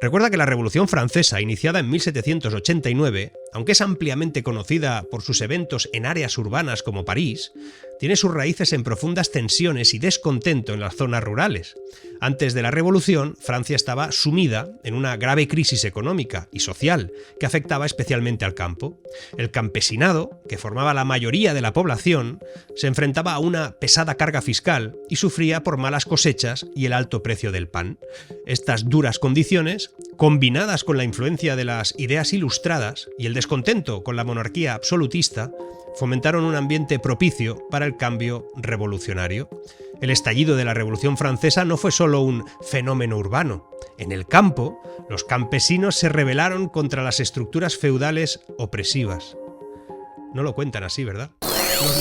Recuerda que la Revolución Francesa, iniciada en 1789, aunque es ampliamente conocida por sus eventos en áreas urbanas como París, tiene sus raíces en profundas tensiones y descontento en las zonas rurales. Antes de la Revolución, Francia estaba sumida en una grave crisis económica y social que afectaba especialmente al campo. El campesinado, que formaba la mayoría de la población, se enfrentaba a una pesada carga fiscal y sufría por malas cosechas y el alto precio del pan. Estas duras condiciones, combinadas con la influencia de las ideas ilustradas y el descontento con la monarquía absolutista, fomentaron un ambiente propicio para el cambio revolucionario. El estallido de la Revolución Francesa no fue solo un fenómeno urbano. En el campo, los campesinos se rebelaron contra las estructuras feudales opresivas. No lo cuentan así, ¿verdad?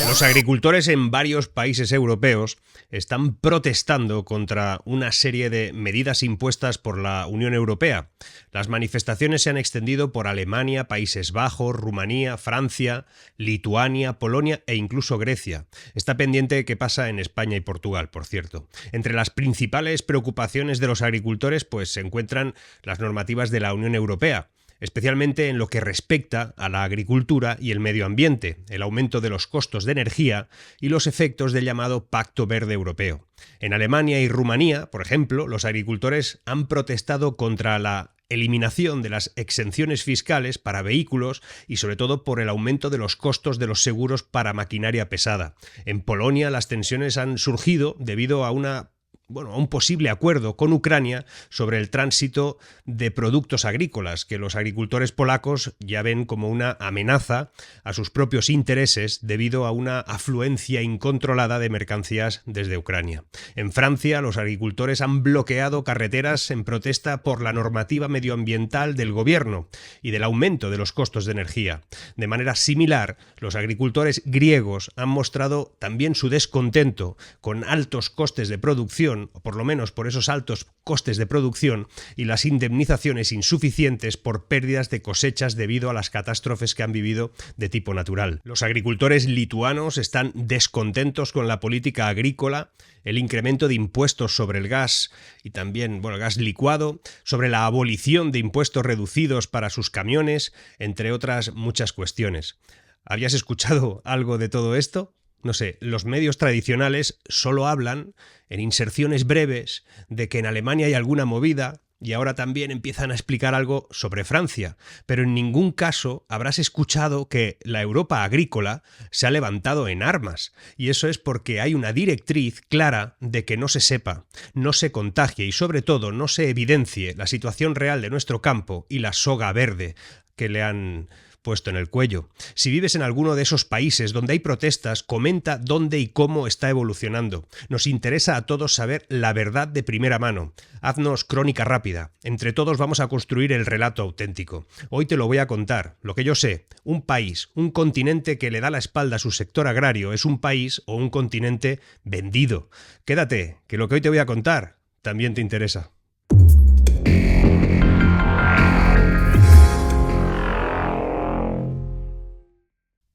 Los agricultores en varios países europeos están protestando contra una serie de medidas impuestas por la Unión Europea. Las manifestaciones se han extendido por Alemania, Países Bajos, Rumanía, Francia, Lituania, Polonia e incluso Grecia. Está pendiente de qué pasa en España y Portugal, por cierto. Entre las principales preocupaciones de los agricultores se encuentran las normativas de la Unión Europea, especialmente en lo que respecta a la agricultura y el medio ambiente, el aumento de los costos de energía y los efectos del llamado Pacto Verde Europeo. En Alemania y Rumanía, por ejemplo, los agricultores han protestado contra la eliminación de las exenciones fiscales para vehículos y sobre todo por el aumento de los costos de los seguros para maquinaria pesada. En Polonia las tensiones han surgido debido a un posible acuerdo con Ucrania sobre el tránsito de productos agrícolas, que los agricultores polacos ya ven como una amenaza a sus propios intereses debido a una afluencia incontrolada de mercancías desde Ucrania. En Francia, los agricultores han bloqueado carreteras en protesta por la normativa medioambiental del gobierno y del aumento de los costos de energía. De manera similar, los agricultores griegos han mostrado también su descontento con altos costes de producción, o por lo menos por esos altos costes de producción y las indemnizaciones insuficientes por pérdidas de cosechas debido a las catástrofes que han vivido de tipo natural. Los agricultores lituanos están descontentos con la política agrícola, el incremento de impuestos sobre el gas y también, el gas licuado, sobre la abolición de impuestos reducidos para sus camiones, entre otras muchas cuestiones. ¿Habías escuchado algo de todo esto? No sé, los medios tradicionales solo hablan, en inserciones breves, de que en Alemania hay alguna movida y ahora también empiezan a explicar algo sobre Francia, pero en ningún caso habrás escuchado que la Europa agrícola se ha levantado en armas, y eso es porque hay una directriz clara de que no se sepa, no se contagie y sobre todo no se evidencie la situación real de nuestro campo y la soga verde que le han puesto en el cuello. Si vives en alguno de esos países donde hay protestas, comenta dónde y cómo está evolucionando. Nos interesa a todos saber la verdad de primera mano. Haznos crónica rápida. Entre todos vamos a construir el relato auténtico. Hoy te lo voy a contar. Lo que yo sé, un país, un continente que le da la espalda a su sector agrario es un país o un continente vendido. Quédate, que lo que hoy te voy a contar también te interesa.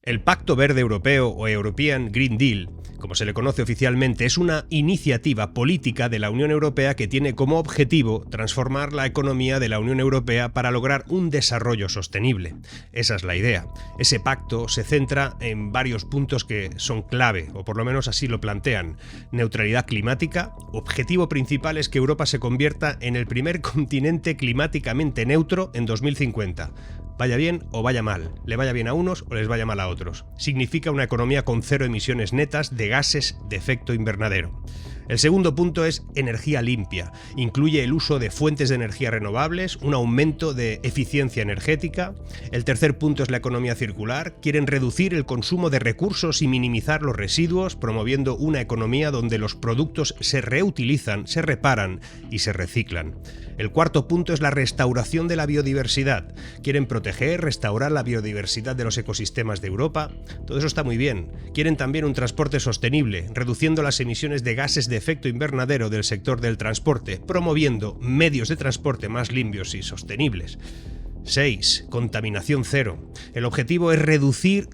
El Pacto Verde Europeo o European Green Deal, como se le conoce oficialmente, es una iniciativa política de la Unión Europea que tiene como objetivo transformar la economía de la Unión Europea para lograr un desarrollo sostenible. Esa es la idea. Ese pacto se centra en varios puntos que son clave, o por lo menos así lo plantean. Neutralidad climática. Objetivo principal es que Europa se convierta en el primer continente climáticamente neutro en 2050. Vaya bien o vaya mal, le vaya bien a unos o les vaya mal a otros. Significa una economía con cero emisiones netas de gases de efecto invernadero. El segundo punto es energía limpia. Incluye el uso de fuentes de energía renovables, un aumento de eficiencia energética. El tercer punto es la economía circular. Quieren reducir el consumo de recursos y minimizar los residuos, promoviendo una economía donde los productos se reutilizan, se reparan y se reciclan. El cuarto punto es la restauración de la biodiversidad. Quieren proteger, restaurar la biodiversidad de los ecosistemas de Europa. Todo eso está muy bien. Quieren también un transporte sostenible, reduciendo las emisiones de gases de efecto invernadero del sector del transporte, promoviendo medios de transporte más limpios y sostenibles. 6. Contaminación cero. El objetivo es reducir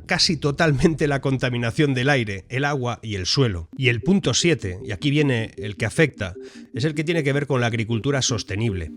casi totalmente la contaminación del aire, el agua y el suelo. Y el punto 7, y aquí viene el que afecta, es el que tiene que ver con la agricultura sostenible.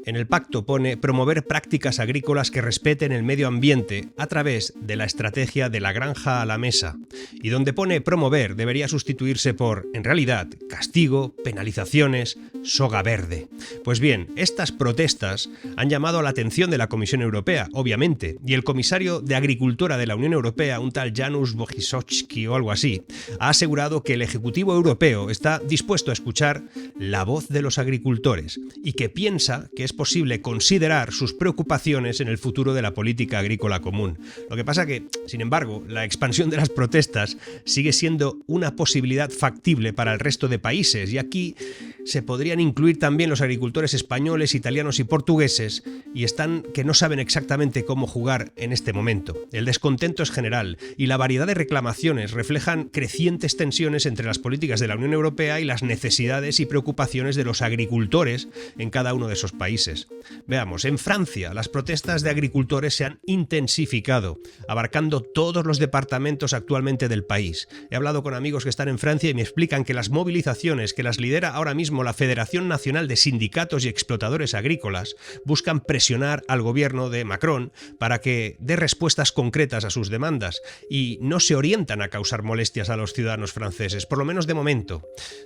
En el pacto pone promover prácticas agrícolas que respeten el medio ambiente a través de la estrategia de la granja a la mesa. Y donde pone promover debería sustituirse por, en realidad, castigo, penalizaciones, soga verde. Pues bien, estas protestas han llamado la atención de la Comisión Europea, obviamente, y el comisario de Agricultura de la Unión Europea, un tal Janusz Wojciechowski o algo así, ha asegurado que el Ejecutivo Europeo está dispuesto a escuchar la voz de los agricultores y que piensa que es posible considerar sus preocupaciones en el futuro de la política agrícola común. Lo que pasa que, sin embargo, la expansión de las protestas sigue siendo una posibilidad factible para el resto de países, y aquí se podrían incluir también los agricultores españoles, italianos y portugueses, y están que no saben exactamente cómo jugar en este momento. El descontento es general y la variedad de reclamaciones reflejan crecientes tensiones entre las políticas de la Unión Europea y las necesidades y preocupaciones de los agricultores en cada uno de esos países. Veamos, en Francia las protestas de agricultores se han intensificado, abarcando todos los departamentos actualmente del país. He hablado con amigos que están en Francia y me explican que las movilizaciones que las lidera ahora mismo la Federación Nacional de Sindicatos y Explotadores Agrícolas buscan presionar al gobierno de Macron para que dé respuestas concretas a sus demandas y no se orientan a causar molestias a los ciudadanos franceses, por lo menos de momento.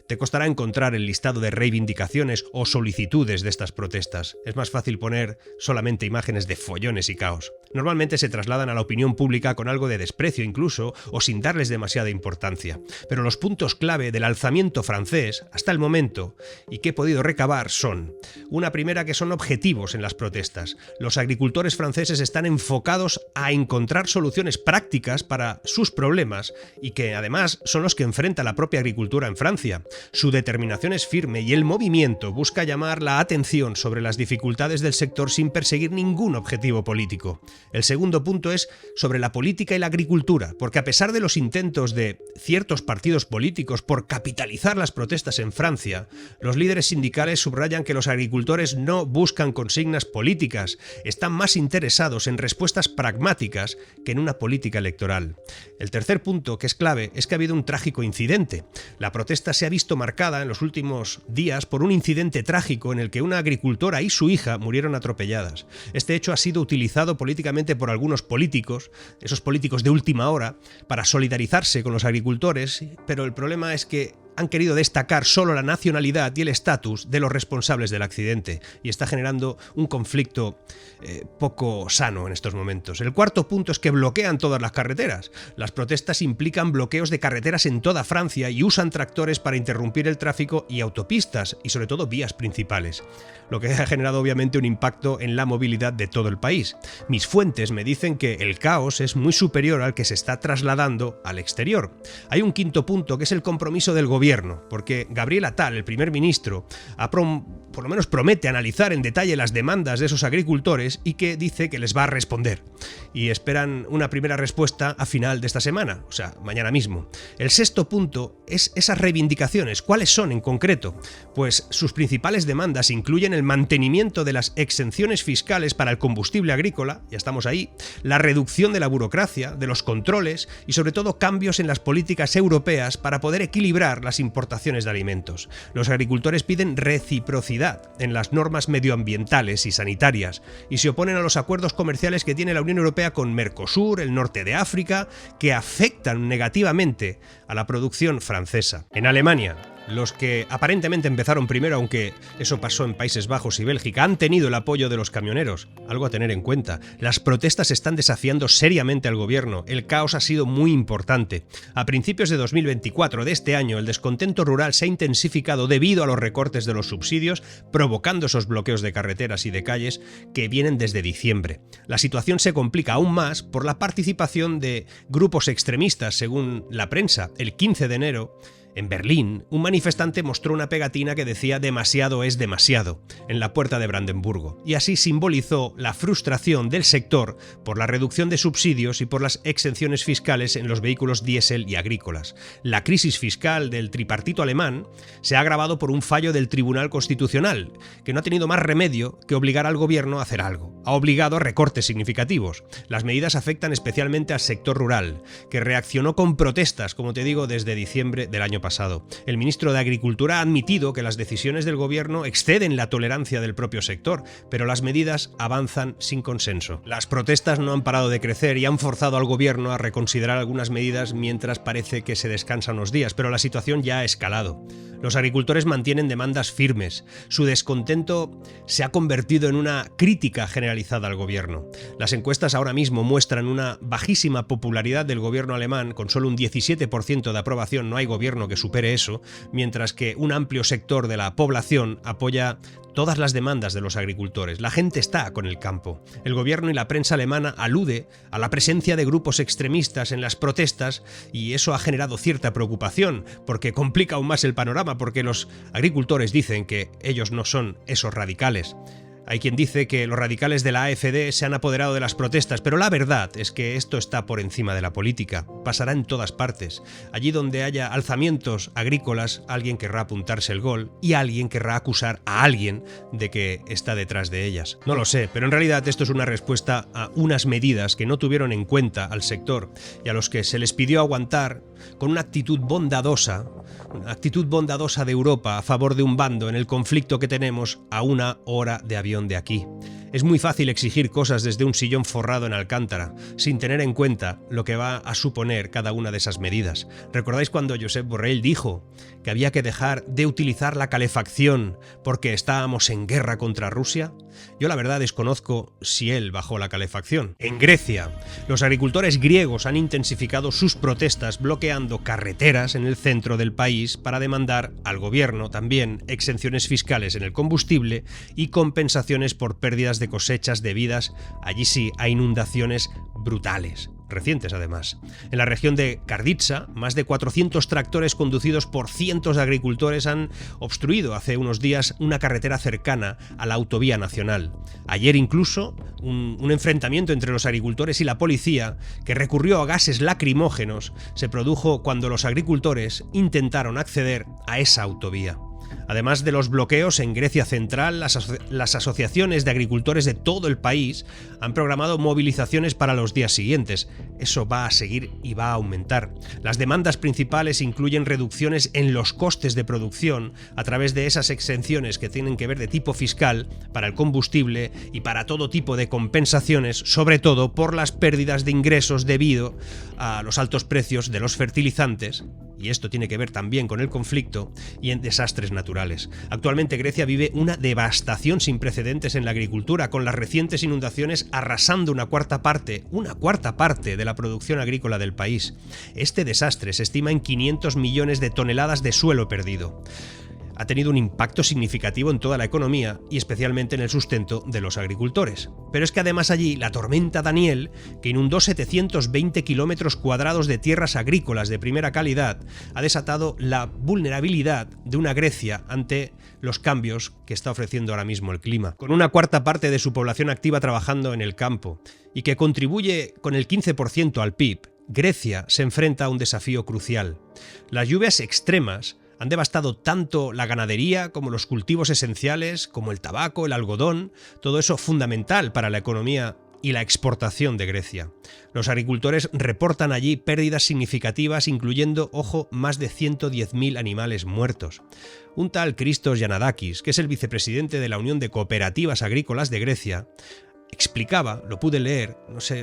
Te costará encontrar el listado de reivindicaciones o solicitudes de estas protestas. Es más fácil poner solamente imágenes de follones y caos. Normalmente se trasladan a la opinión pública con algo de desprecio incluso, o sin darles demasiada importancia. Pero los puntos clave del alzamiento francés, hasta el momento, y que he podido recabar son: una primera, que son objetivos en las protestas. Los agricultores franceses están enfocados a encontrar soluciones prácticas para sus problemas y que además son los que enfrenta la propia agricultura en Francia. Su determinación es firme y el movimiento busca llamar la atención sobre las dificultades del sector sin perseguir ningún objetivo político. El segundo punto es sobre la política y la agricultura, porque a pesar de los intentos de ciertos partidos políticos por capitalizar las protestas en Francia, los líderes sindicales subrayan que los agricultores no buscan consignas políticas, están más interesados en respuestas pragmáticas que en una política electoral. El tercer punto, que es clave, es que ha habido un trágico incidente. La protesta se ha visto marcada en los últimos días por un incidente trágico en el que una agricultora y su hija murieron atropelladas. Este hecho ha sido utilizado políticamente por algunos políticos, esos políticos de última hora, para solidarizarse con los agricultores, pero el problema es que han querido destacar solo la nacionalidad y el estatus de los responsables del accidente, y está generando un conflicto poco sano en estos momentos. El cuarto punto es que bloquean todas las carreteras. Las protestas implican bloqueos de carreteras en toda Francia y usan tractores para interrumpir el tráfico y autopistas, y sobre todo vías principales, lo que ha generado obviamente un impacto en la movilidad de todo el país. Mis fuentes me dicen que el caos es muy superior al que se está trasladando al exterior. Hay un quinto punto, que es el compromiso del gobierno, porque Gabriel Attal, el primer ministro, por lo menos promete analizar en detalle las demandas de esos agricultores y que dice que les va a responder. Y esperan una primera respuesta a final de esta semana, o sea, mañana mismo. El sexto punto es esas reivindicaciones. ¿Cuáles son en concreto? Pues sus principales demandas incluyen el mantenimiento de las exenciones fiscales para el combustible agrícola, ya estamos ahí, la reducción de la burocracia, de los controles y sobre todo cambios en las políticas europeas para poder equilibrar las importaciones de alimentos. Los agricultores piden reciprocidad en las normas medioambientales y sanitarias y se oponen a los acuerdos comerciales que tiene la Unión Europea con Mercosur, el norte de África, que afectan negativamente a la producción francesa. En Alemania, los que aparentemente empezaron primero, aunque eso pasó en Países Bajos y Bélgica, han tenido el apoyo de los camioneros. Algo a tener en cuenta. Las protestas están desafiando seriamente al gobierno. El caos ha sido muy importante. A principios de 2024, de este año, el descontento rural se ha intensificado debido a los recortes de los subsidios, provocando esos bloqueos de carreteras y de calles que vienen desde diciembre. La situación se complica aún más por la participación de grupos extremistas, según la prensa. El 15 de enero, En Berlín, un manifestante mostró una pegatina que decía «demasiado es demasiado» en la puerta de Brandenburgo, y así simbolizó la frustración del sector por la reducción de subsidios y por las exenciones fiscales en los vehículos diésel y agrícolas. La crisis fiscal del tripartito alemán se ha agravado por un fallo del Tribunal Constitucional, que no ha tenido más remedio que obligar al gobierno a hacer algo. Ha obligado a recortes significativos. Las medidas afectan especialmente al sector rural, que reaccionó con protestas, como te digo, desde diciembre del año pasado. El ministro de Agricultura ha admitido que las decisiones del gobierno exceden la tolerancia del propio sector, pero las medidas avanzan sin consenso. Las protestas no han parado de crecer y han forzado al gobierno a reconsiderar algunas medidas mientras parece que se descansa unos días, pero la situación ya ha escalado. Los agricultores mantienen demandas firmes. Su descontento se ha convertido en una crítica generalizada al gobierno. Las encuestas ahora mismo muestran una bajísima popularidad del gobierno alemán, con solo un 17% de aprobación. No hay gobierno que supere eso, mientras que un amplio sector de la población apoya todas las demandas de los agricultores. La gente está con el campo. El gobierno y la prensa alemana alude a la presencia de grupos extremistas en las protestas y eso ha generado cierta preocupación porque complica aún más el panorama, porque los agricultores dicen que ellos no son esos radicales. Hay quien dice que los radicales de la AfD se han apoderado de las protestas, pero la verdad es que esto está por encima de la política. Pasará en todas partes. Allí donde haya alzamientos agrícolas, alguien querrá apuntarse el gol y alguien querrá acusar a alguien de que está detrás de ellas. No lo sé, pero en realidad esto es una respuesta a unas medidas que no tuvieron en cuenta al sector y a los que se les pidió aguantar con una actitud bondadosa de Europa a favor de un bando en el conflicto que tenemos a 1 hora de avión de aquí. Es muy fácil exigir cosas desde un sillón forrado en alcántara, sin tener en cuenta lo que va a suponer cada una de esas medidas. ¿Recordáis cuando Josep Borrell dijo que había que dejar de utilizar la calefacción porque estábamos en guerra contra Rusia? Yo la verdad desconozco si él bajó la calefacción. En Grecia, los agricultores griegos han intensificado sus protestas bloqueando carreteras en el centro del país para demandar al gobierno también exenciones fiscales en el combustible y compensaciones por pérdidas de cosechas debidas, allí sí, a inundaciones brutales, recientes además. En la región de Karditsa, más de 400 tractores conducidos por cientos de agricultores han obstruido hace unos días una carretera cercana a la autovía nacional. Ayer incluso un enfrentamiento entre los agricultores y la policía, que recurrió a gases lacrimógenos, se produjo cuando los agricultores intentaron acceder a esa autovía. Además de los bloqueos en Grecia Central, las asociaciones de agricultores de todo el país han programado movilizaciones para los días siguientes. Eso va a seguir y va a aumentar. Las demandas principales incluyen reducciones en los costes de producción a través de esas exenciones que tienen que ver de tipo fiscal para el combustible y para todo tipo de compensaciones, sobre todo por las pérdidas de ingresos debido a los altos precios de los fertilizantes, y esto tiene que ver también con el conflicto, y en desastres naturales. Actualmente Grecia vive una devastación sin precedentes en la agricultura, con las recientes inundaciones arrasando una cuarta parte de la producción agrícola del país. Este desastre se estima en 500 millones de toneladas de suelo perdido. Ha tenido un impacto significativo en toda la economía y especialmente en el sustento de los agricultores. Pero es que además allí la tormenta Daniel, que inundó 720 kilómetros cuadrados de tierras agrícolas de primera calidad, ha desatado la vulnerabilidad de una Grecia ante los cambios que está ofreciendo ahora mismo el clima. Con una cuarta parte de su población activa trabajando en el campo y que contribuye con el 15% al PIB, Grecia se enfrenta a un desafío crucial. Las lluvias extremas han devastado tanto la ganadería como los cultivos esenciales, como el tabaco, el algodón, todo eso fundamental para la economía y la exportación de Grecia. Los agricultores reportan allí pérdidas significativas, incluyendo, ojo, más de 110.000 animales muertos. Un tal Christos Yanadakis, que es el vicepresidente de la Unión de Cooperativas Agrícolas de Grecia, explicaba, lo pude leer,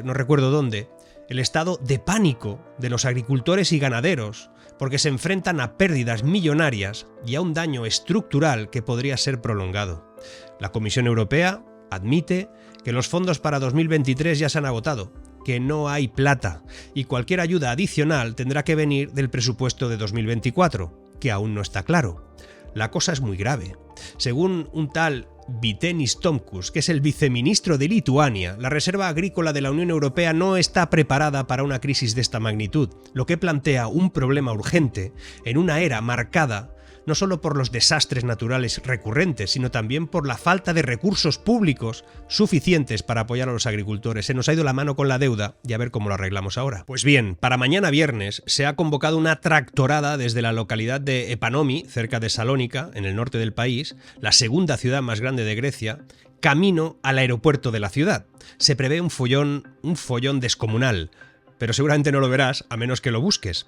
no recuerdo dónde, el estado de pánico de los agricultores y ganaderos, porque se enfrentan a pérdidas millonarias y a un daño estructural que podría ser prolongado. La Comisión Europea admite que los fondos para 2023 ya se han agotado, que no hay plata, y cualquier ayuda adicional tendrá que venir del presupuesto de 2024, que aún no está claro. la cosa es muy grave. Según un tal Vytenis Tomkus, que es el viceministro de Lituania, la reserva agrícola de la Unión Europea no está preparada para una crisis de esta magnitud, lo que plantea un problema urgente en una era marcada no solo por los desastres naturales recurrentes, sino también por la falta de recursos públicos suficientes para apoyar a los agricultores. Se nos ha ido la mano con la deuda y a ver cómo lo arreglamos ahora. Pues bien, para mañana viernes se ha convocado una tractorada desde la localidad de Epanomi, cerca de Salónica, en el norte del país, la segunda ciudad más grande de Grecia, camino al aeropuerto de la ciudad. Se prevé un follón descomunal, pero seguramente no lo verás a menos que lo busques.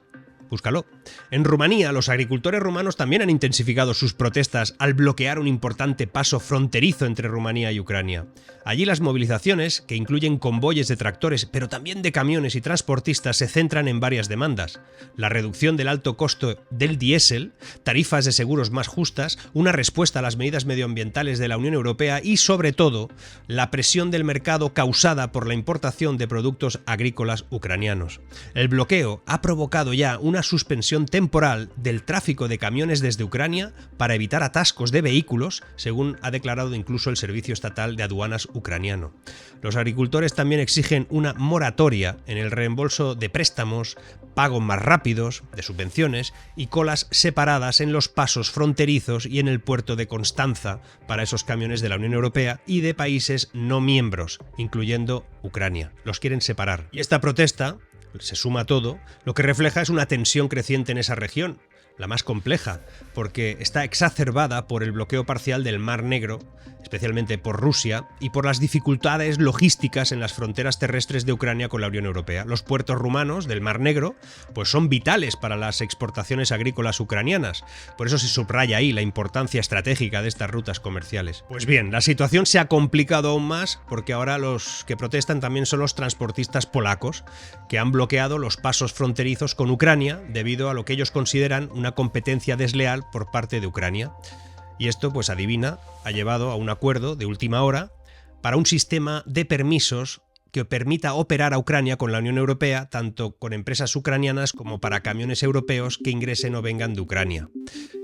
Búscalo. En Rumanía, los agricultores rumanos también han intensificado sus protestas al bloquear un importante paso fronterizo entre Rumanía y Ucrania. Allí las movilizaciones, que incluyen convoyes de tractores, pero también de camiones y transportistas, se centran en varias demandas. La reducción del alto costo del diésel, tarifas de seguros más justas, una respuesta a las medidas medioambientales de la Unión Europea y, sobre todo, la presión del mercado causada por la importación de productos agrícolas ucranianos. El bloqueo ha provocado ya una suspensión temporal del tráfico de camiones desde Ucrania para evitar atascos de vehículos, según ha declarado incluso el Servicio Estatal de Aduanas ucraniano. Los agricultores también exigen una moratoria en el reembolso de préstamos, pagos más rápidos, de subvenciones y colas separadas en los pasos fronterizos y en el puerto de Constanza para esos camiones de la Unión Europea y de países no miembros, incluyendo Ucrania. Los quieren separar. Y esta protesta se suma a todo, lo que refleja es una tensión creciente en esa región, la más compleja, porque está exacerbada por el bloqueo parcial del Mar Negro, especialmente por Rusia, y por las dificultades logísticas en las fronteras terrestres de Ucrania con la Unión Europea. Los puertos rumanos del Mar Negro pues son vitales para las exportaciones agrícolas ucranianas, por eso se subraya ahí la importancia estratégica de estas rutas comerciales. Pues bien, la situación se ha complicado aún más porque ahora los que protestan también son los transportistas polacos, que han bloqueado los pasos fronterizos con Ucrania debido a lo que ellos consideran una competencia desleal por parte de Ucrania. Y esto, pues adivina, ha llevado a un acuerdo de última hora para un sistema de permisos que permita operar a Ucrania con la Unión Europea, tanto con empresas ucranianas como para camiones europeos que ingresen o vengan de Ucrania.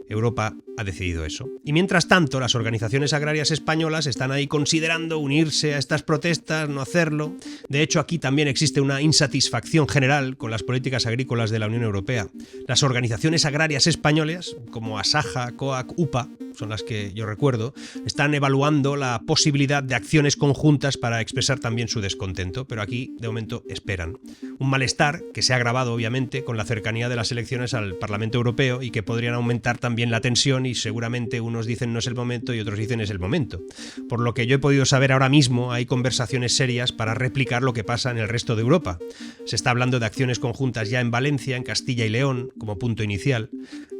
Europa ha decidido eso. Y mientras tanto, las organizaciones agrarias españolas están ahí considerando unirse a estas protestas, no hacerlo. De hecho, aquí también existe una insatisfacción general con las políticas agrícolas de la Unión Europea. Las organizaciones agrarias españolas, como Asaja, COAC, UPA, son las que yo recuerdo, están evaluando la posibilidad de acciones conjuntas para expresar también su descontento, pero aquí, de momento, esperan. Un malestar que se ha agravado, obviamente, con la cercanía de las elecciones al Parlamento Europeo y que podrían aumentar también la tensión y seguramente unos dicen no es el momento y otros dicen es el momento. Por lo que yo he podido saber ahora mismo, hay conversaciones serias para replicar lo que pasa en el resto de Europa. Se está hablando de acciones conjuntas ya en Valencia, en Castilla y León, como punto inicial.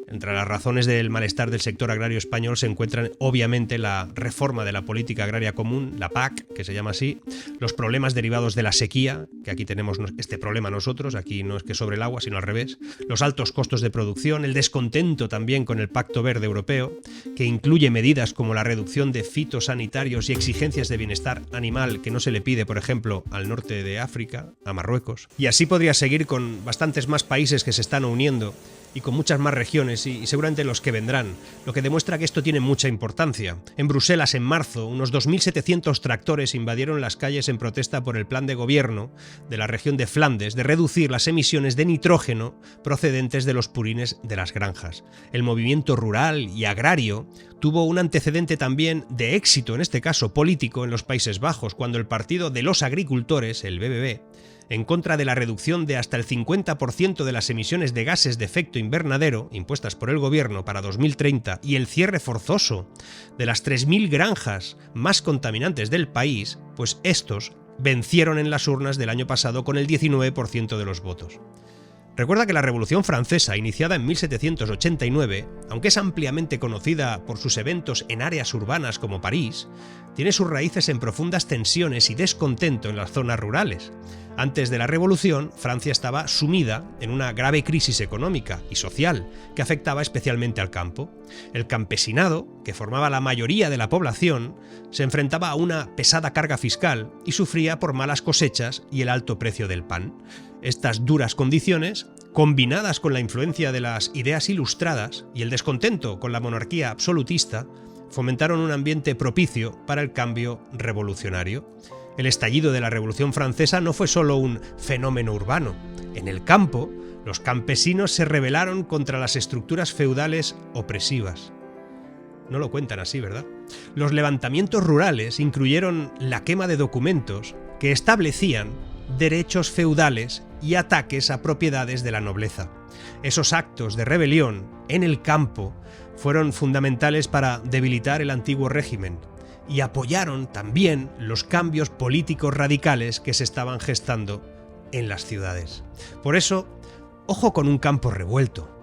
Entre las razones del malestar del sector agrario español se encuentran obviamente la reforma de la política agraria común, la PAC, que se llama así, los problemas derivados de la sequía, que aquí tenemos este problema nosotros, aquí no es que sobre el agua, sino al revés, los altos costos de producción, el descontento también con el Pacto Verde Europeo, que incluye medidas como la reducción de fitosanitarios y exigencias de bienestar animal que no se le pide, por ejemplo, al norte de África, a Marruecos. Y así podría seguir con bastantes más países que se están uniendo y con muchas más regiones y seguramente los que vendrán, lo que demuestra que esto tiene mucha importancia. En Bruselas, en marzo, unos 2.700 tractores invadieron las calles en protesta por el plan de gobierno de la región de Flandes de reducir las emisiones de nitrógeno procedentes de los purines de las granjas. El movimiento rural y agrario tuvo un antecedente también de éxito, en este caso político, en los Países Bajos, cuando el Partido de los Agricultores, el BBB, en contra de la reducción de hasta el 50% de las emisiones de gases de efecto invernadero impuestas por el gobierno para 2030 y el cierre forzoso de las 3.000 granjas más contaminantes del país, pues estos vencieron en las urnas del año pasado con el 19% de los votos. Recuerda que la Revolución Francesa, iniciada en 1789, aunque es ampliamente conocida por sus eventos en áreas urbanas como París, tiene sus raíces en profundas tensiones y descontento en las zonas rurales. Antes de la Revolución, Francia estaba sumida en una grave crisis económica y social que afectaba especialmente al campo. El campesinado, que formaba la mayoría de la población, se enfrentaba a una pesada carga fiscal y sufría por malas cosechas y el alto precio del pan. Estas duras condiciones combinadas con la influencia de las ideas ilustradas y el descontento con la monarquía absolutista, fomentaron un ambiente propicio para el cambio revolucionario. El estallido de la Revolución Francesa no fue solo un fenómeno urbano. En el campo, los campesinos se rebelaron contra las estructuras feudales opresivas. No lo cuentan así, ¿verdad? Los levantamientos rurales incluyeron la quema de documentos que establecían derechos feudales y ataques a propiedades de la nobleza. Esos actos de rebelión en el campo fueron fundamentales para debilitar el antiguo régimen y apoyaron también los cambios políticos radicales que se estaban gestando en las ciudades. Por eso, ojo con un campo revuelto.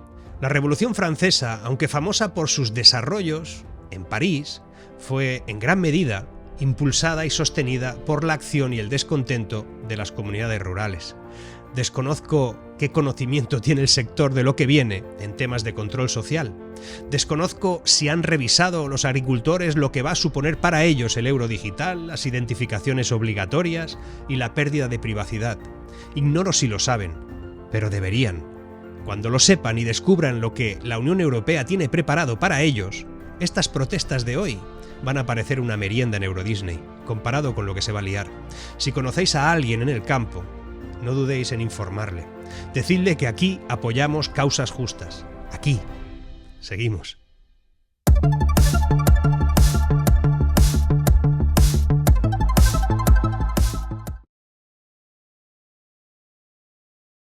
La Revolución Francesa, aunque famosa por sus desarrollos en París, fue en gran medida impulsada y sostenida por la acción y el descontento de las comunidades rurales. Desconozco qué conocimiento tiene el sector de lo que viene en temas de control social. Desconozco si han revisado los agricultores lo que va a suponer para ellos el euro digital, las identificaciones obligatorias y la pérdida de privacidad. Ignoro si lo saben, pero deberían. Cuando lo sepan y descubran lo que la Unión Europea tiene preparado para ellos, estas protestas de hoy van a parecer una merienda en Euro Disney, comparado con lo que se va a liar. Si conocéis a alguien en el campo, no dudéis en informarle. Decidle que aquí apoyamos causas justas. Aquí. Seguimos.